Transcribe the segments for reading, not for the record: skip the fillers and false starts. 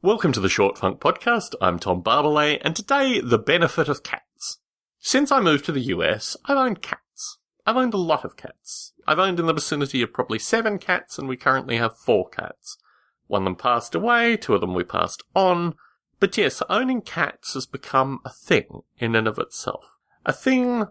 Welcome to the Short Funk Podcast. I'm Tom Barbalet, and today, the benefit of cats. Since I moved to the US, I've owned cats. I've owned a lot of cats. I've owned in the vicinity of probably 7 cats, and we currently have 4 cats. One of them passed away, 2 of them we passed on. But yes, owning cats has become a thing in and of itself. A thing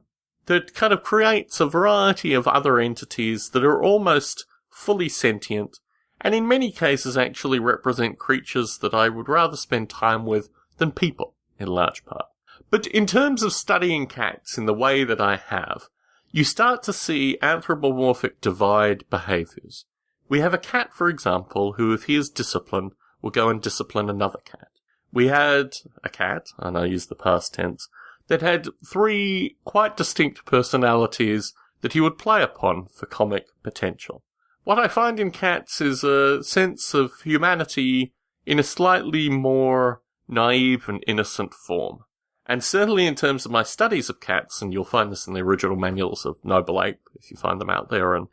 that kind of creates a variety of other entities that are almost fully sentient, and in many cases actually represent creatures that I would rather spend time with than people, in large part. But in terms of studying cats in the way that I have, you start to see anthropomorphic divide behaviours. We have a cat, for example, who, if he is disciplined, will go and discipline another cat. We had a cat, and I use the past tense, that had 3 quite distinct personalities that he would play upon for comic potential. What I find in cats is a sense of humanity in a slightly more naive and innocent form. And certainly in terms of my studies of cats, and you'll find this in the original manuals of Noble Ape, if you find them out there on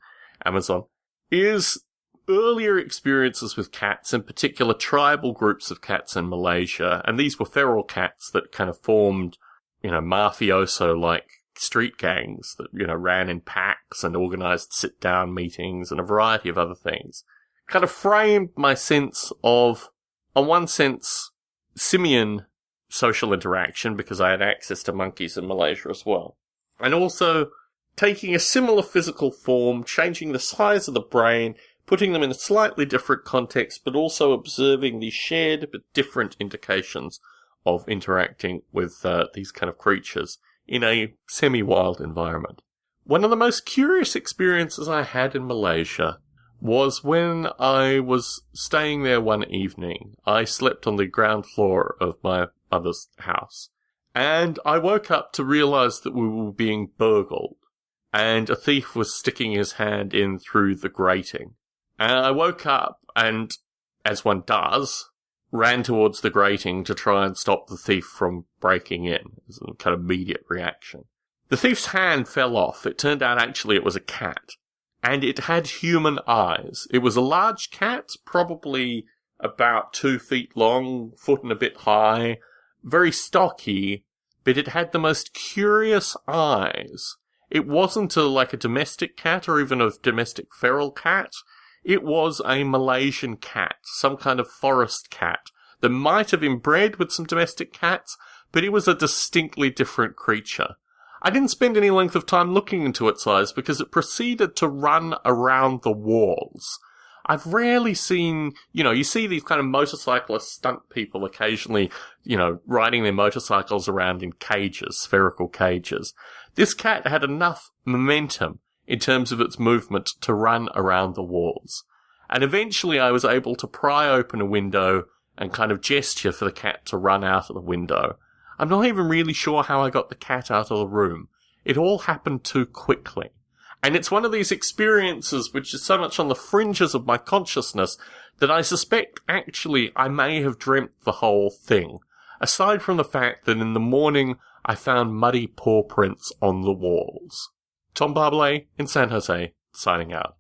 Amazon, is earlier experiences with cats, in particular tribal groups of cats in Malaysia. And these were feral cats that kind of formed, mafioso-like street gangs that, ran in packs and organised sit-down meetings and a variety of other things, kind of framed my sense of, on one sense, simian social interaction, because I had access to monkeys in Malaysia as well. And also taking a similar physical form, changing the size of the brain, putting them in a slightly different context, but also observing the shared but different indications of interacting with these kind of creatures in a semi-wild environment. One of the most curious experiences I had in Malaysia was when I was staying there one evening. I slept on the ground floor of my mother's house, and I woke up to realise that we were being burgled, and a thief was sticking his hand in through the grating. And I woke up and, as one does, ran towards the grating to try and stop the thief from breaking in. It was a kind of immediate reaction. The thief's hand fell off. It turned out actually it was a cat. And it had human eyes. It was a large cat, probably about 2 feet long, foot and a bit high, very stocky, but it had the most curious eyes. It wasn't like a domestic cat or even a domestic feral cat. It was a Malaysian cat, some kind of forest cat that might have inbred with some domestic cats, but it was a distinctly different creature. I didn't spend any length of time looking into its eyes because it proceeded to run around the walls. I've rarely seen, you see these kind of motorcyclist stunt people occasionally, riding their motorcycles around in cages, spherical cages. This cat had enough momentum in terms of its movement to run around the walls. And eventually I was able to pry open a window and kind of gesture for the cat to run out of the window. I'm not even really sure how I got the cat out of the room. It all happened too quickly. And it's one of these experiences which is so much on the fringes of my consciousness that I suspect actually I may have dreamt the whole thing, aside from the fact that in the morning I found muddy paw prints on the walls. Tom Barbalet in San Jose, signing out.